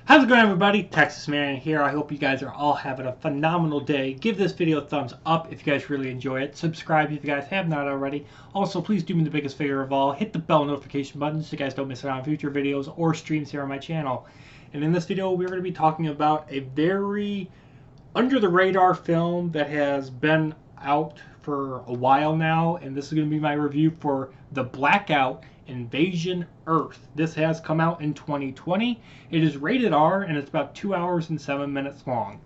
How's it going, everybody? Texas Man here. I hope you guys are all having a phenomenal day. Give this video a thumbs up if you guys really enjoy it. Subscribe if you guys have not already. Also, please do me the biggest favor of all. Hit the bell notification button so you guys don't miss out on future videos or streams here on my channel. And in this video, we're going to be talking about a very under-the-radar film that has been out for a while now. And this is going to be my review for the Blackout Invasion Earth. This has come out in 2020. It is rated R and it's about 2 hours and 7 minutes long.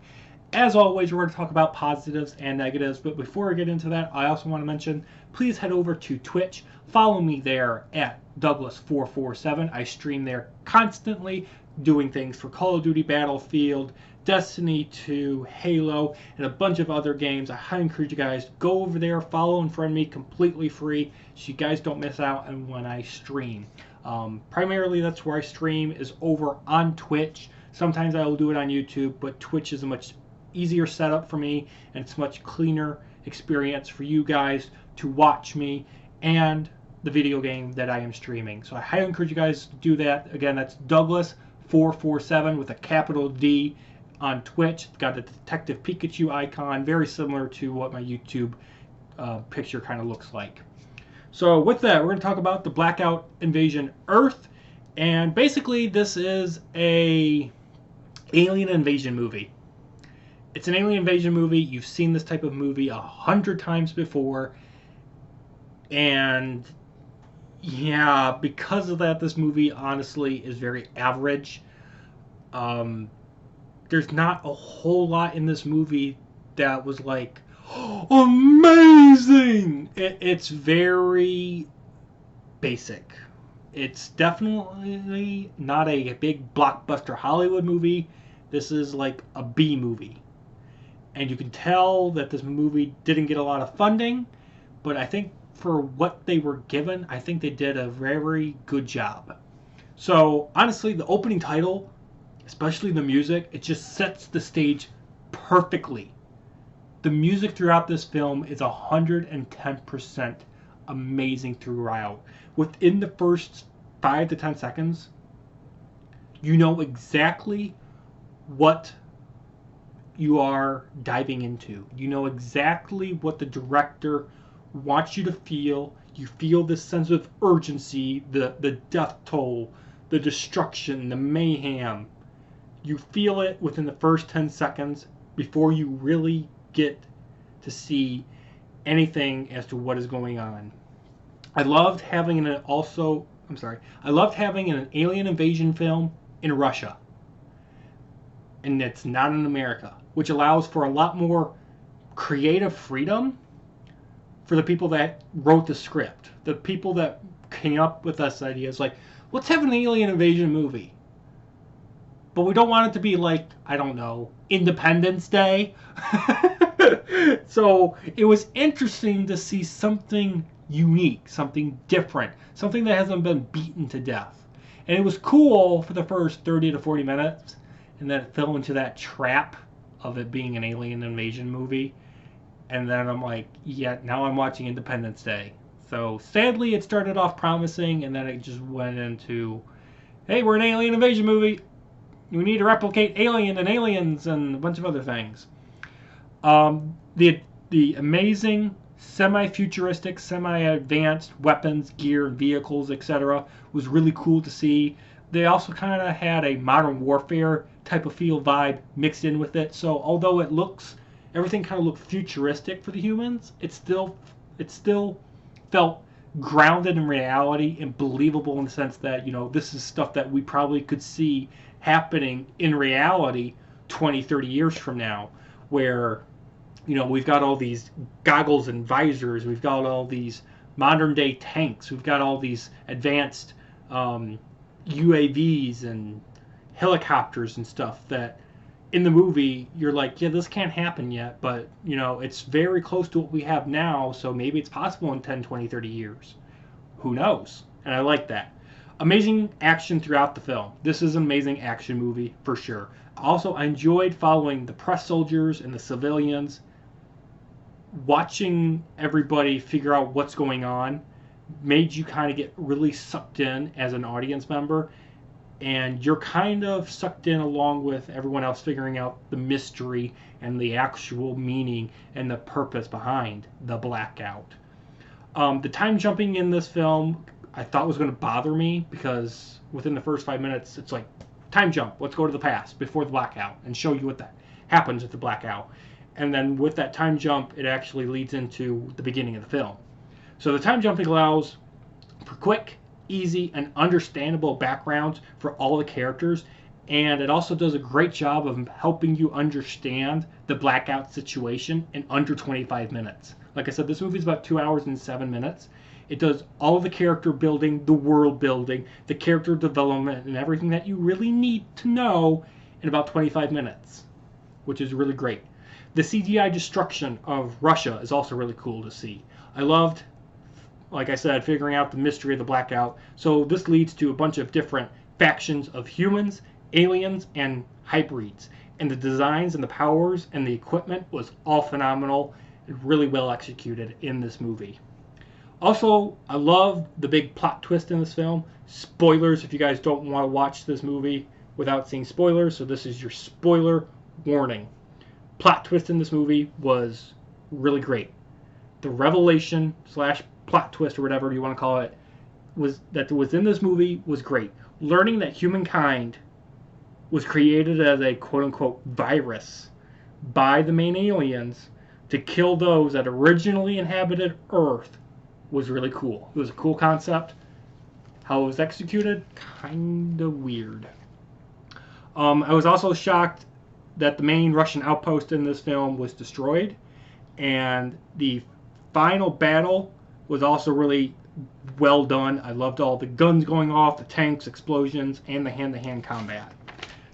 As always, we're going to talk about positives and negatives, but before I get into that, I also want to mention, please head over to Twitch. Follow me there at Douglas447. I stream there constantly, doing things for Call of Duty Battlefield, Destiny 2, Halo, and a bunch of other games. I highly encourage you guys to go over there, follow and friend me completely free so you guys don't miss out on when I stream. Primarily that's where I stream, is over on Twitch. Sometimes I will do it on YouTube, but Twitch is a much easier setup for me and it's a much cleaner experience for you guys to watch me and the video game that I am streaming. So I highly encourage you guys to do that. Again, that's Douglas447 with a capital D on Twitch. It's got a Detective Pikachu icon, very similar to what my YouTube picture kind of looks like. So with that, we're going to talk about the Blackout Invasion Earth, and basically this is a alien invasion movie. It's an alien invasion movie. You've seen this type of movie 100 times before, and yeah, because of that, this movie honestly is very average. There's not a whole lot in this movie that was like amazing. It's very basic. It's definitely not a big blockbuster Hollywood movie. This is like a B movie. And you can tell that this movie didn't get a lot of funding, but I think for what they were given, I think they did a very good job. So honestly, the opening title, especially the music, it just sets the stage perfectly. The music throughout this film is 110% amazing throughout. Within the first 5 to 10 seconds, you know exactly what you are diving into. You know exactly what the director wants you to feel. You feel this sense of urgency, the death toll, the destruction, the mayhem. You feel it within the first 10 seconds before you really get to see anything as to what is going on. I loved having an alien invasion film in Russia. And it's not in America, which allows for a lot more creative freedom for the people that wrote the script. The people that came up with this idea is like, let's have an alien invasion movie. But we don't want it to be like, I don't know, Independence Day. So it was interesting to see something unique, something different, something that hasn't been beaten to death. And it was cool for the first 30 to 40 minutes, and then it fell into that trap of it being an alien invasion movie. And then I'm like, yeah, now I'm watching Independence Day. So sadly, it started off promising, and then it just went into, hey, we're an alien invasion movie. We need to replicate Alien and Aliens and a bunch of other things. The amazing semi-futuristic, semi-advanced weapons, gear, vehicles, etc. was really cool to see. They also kind of had a modern warfare type of feel vibe mixed in with it. So although everything kind of looked futuristic for the humans, it still felt grounded in reality and believable in the sense that, you know, this is stuff that we probably could see happening in reality 20, 30 years from now, where, you know, we've got all these goggles and visors, we've got all these modern day tanks, we've got all these advanced UAVs and helicopters and stuff that in the movie you're like, yeah, this can't happen yet, but, you know, it's very close to what we have now, so maybe it's possible in 10, 20, 30 years. Who knows? And I like that. Amazing action throughout the film. This is an amazing action movie for sure. Also, I enjoyed following the press soldiers and the civilians, watching everybody figure out what's going on made you kind of get really sucked in as an audience member. and you're kind of sucked in along with everyone else figuring out the mystery and the actual meaning and the purpose behind the blackout. The time jumping in this film I thought was going to bother me because within the first 5 minutes it's like, time jump, let's go to the past before the blackout and show you what that happens at the blackout. And then with that time jump, it actually leads into the beginning of the film. So the time jumping allows for quick, easy, and understandable backgrounds for all the characters, and it also does a great job of helping you understand the blackout situation in under 25 minutes. Like I said, this movie is about 2 hours and 7 minutes. It does all the character building, the world building, the character development, and everything that you really need to know in about 25 minutes, which is really great. The CGI destruction of Russia is also really cool to see. I loved, like I said, figuring out the mystery of the blackout. So this leads to a bunch of different factions of humans, aliens, and hybrids. And the designs and the powers and the equipment was all phenomenal and really well executed in this movie. Also, I love the big plot twist in this film. Spoilers if you guys don't want to watch this movie without seeing spoilers, so this is your spoiler warning. Plot twist in this movie was really great. The revelation slash plot twist, or whatever you want to call it, was in this movie was great. Learning that humankind was created as a quote-unquote virus by the main aliens to kill those that originally inhabited Earth was really cool. It was a cool concept. How it was executed, kind of weird. I was also shocked that the main Russian outpost in this film was destroyed, and the final battle was also really well done. I loved all the guns going off, the tanks, explosions, and the hand-to-hand combat.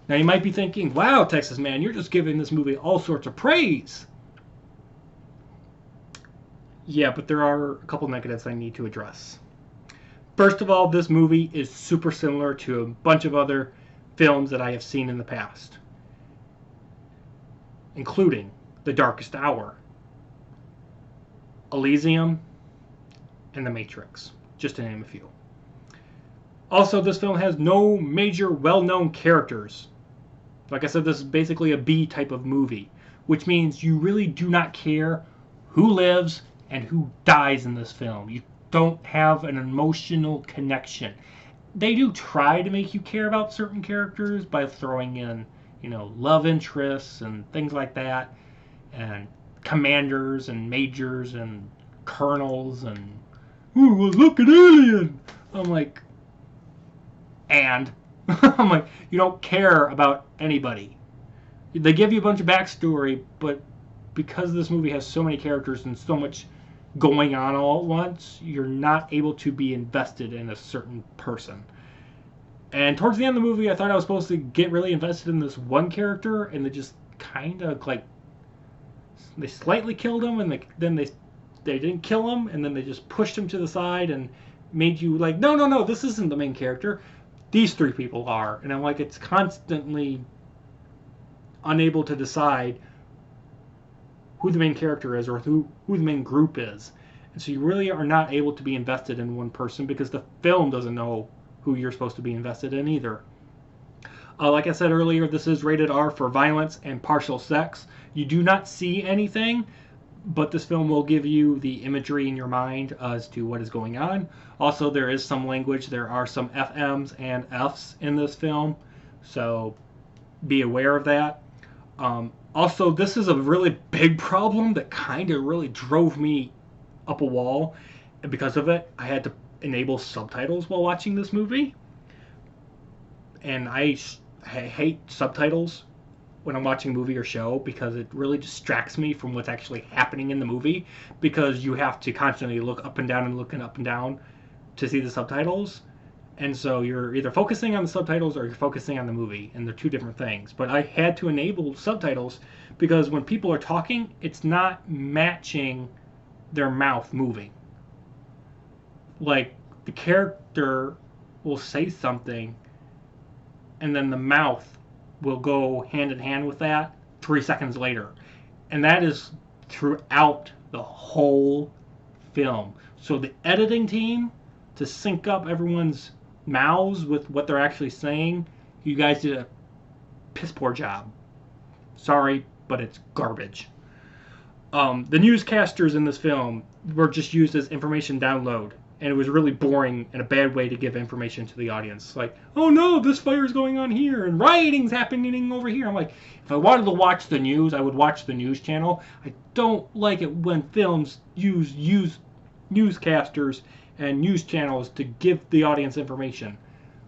Now you might be thinking, wow, Texas Man, you're just giving this movie all sorts of praise. Yeah, but there are a couple negatives I need to address. First of all, this movie is super similar to a bunch of other films that I have seen in the past, including The Darkest Hour, Elysium, and The Matrix, just to name a few. Also, this film has no major well-known characters. Like I said, this is basically a B type of movie, which means you really do not care who lives and who dies in this film. You don't have an emotional connection. They do try to make you care about certain characters by throwing in, love interests and things like that, and commanders and majors and colonels and, ooh, well, look at Alien. I'm like, and I'm like, you don't care about anybody. They give you a bunch of backstory, but because this movie has so many characters and so much going on all at once, you're not able to be invested in a certain person. And towards the end of the movie, I thought I was supposed to get really invested in this one character, and they just kind of they slightly killed him, and then they didn't kill him, and then they just pushed him to the side and made you like, no, this isn't the main character. These three people are. And I'm like, it's constantly unable to decide who the main character is or who the main group is. And so you really are not able to be invested in one person because the film doesn't know who you're supposed to be invested in either. Like I said earlier, this is rated R for violence and partial sex. You do not see anything, but this film will give you the imagery in your mind as to what is going on. Also, there is some language. There are some FMs and Fs in this film, so be aware of that. Also, this is a really big problem that kind of really drove me up a wall, and because of it, I had to enable subtitles while watching this movie. And I hate subtitles when I'm watching a movie or show because it really distracts me from what's actually happening in the movie, because you have to constantly look up and down and looking up and down to see the subtitles. And so you're either focusing on the subtitles or you're focusing on the movie, and they're two different things. But I had to enable subtitles because when people are talking, it's not matching their mouth moving. Like, the character will say something, and then the mouth will go hand in hand with that 3 seconds later. And that is throughout the whole film. So the editing team, to sync up everyone's mouths with what they're actually saying, you guys did a piss poor job. Sorry, but it's garbage. The newscasters in this film were just used as information download, and it was really boring and a bad way to give information to the audience. Like, oh no, this fire's going on here, and rioting's happening over here. I'm like, if I wanted to watch the news, I would watch the news channel. I don't like it when films use newscasters and news channels to give the audience information.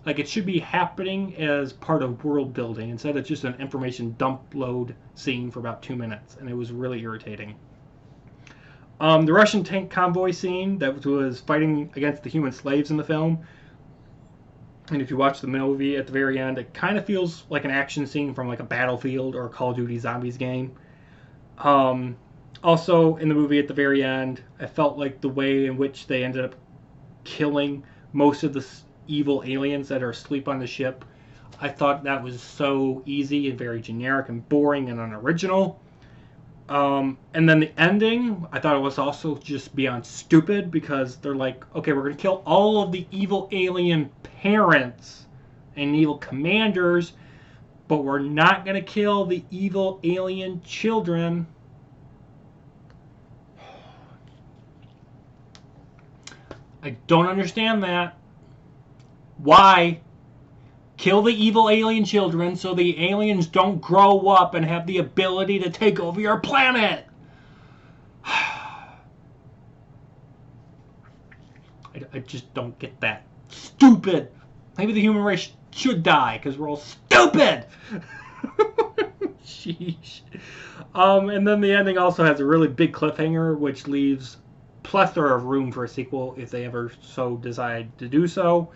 Like, it should be happening as part of world building instead of just an information dump load scene for about 2 minutes, and it was really irritating. The Russian tank convoy scene that was fighting against the human slaves in the film, and if you watch the movie at the very end, it kind of feels like an action scene from like a Battlefield or a Call of Duty Zombies game. Also, in the movie at the very end, I felt like the way in which they ended up killing most of the evil aliens that are asleep on the ship, I thought that was so easy and very generic and boring and unoriginal. And then the ending, I thought it was also just beyond stupid, because they're like, okay, we're going to kill all of the evil alien parents and evil commanders, but we're not going to kill the evil alien children. I don't understand that. Why? Kill the evil alien children so the aliens don't grow up and have the ability to take over your planet. I just don't get that. Stupid. Maybe the human race should die because we're all stupid. Sheesh. And then the ending also has a really big cliffhanger, which leaves plethora of room for a sequel if they ever so decide to do so.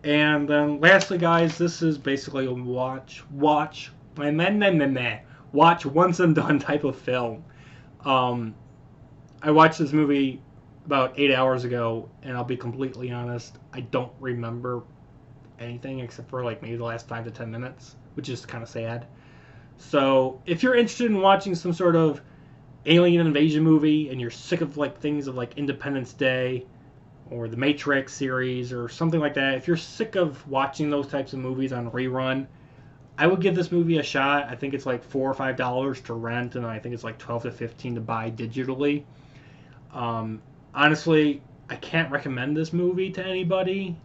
And then lastly, guys, this is basically a watch once and done type of film. I watched this movie about 8 hours ago, and I'll be completely honest, I don't remember anything except for like maybe the last 5 to 10 minutes, which is kind of sad. So if you're interested in watching some sort of alien invasion movie and you're sick of like things of like Independence Day or the Matrix series or something like that, if you're sick of watching those types of movies on rerun, I would give this movie a shot. I think it's like $4 or $5 to rent, and I think it's like 12 to 15 to buy digitally. Honestly, I can't recommend this movie to anybody,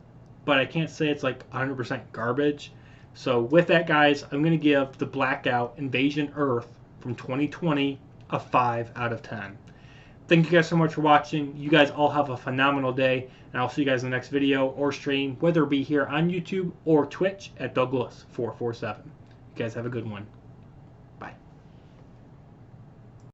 but I can't say it's like 100% garbage. So with that, guys, I'm going to give the Blackout Invasion Earth from 2020 a 5 out of 10. Thank you guys so much for watching. You guys all have a phenomenal day, and I'll see you guys in the next video or stream, whether it be here on YouTube or Twitch at Douglas447. You guys have a good one. Bye.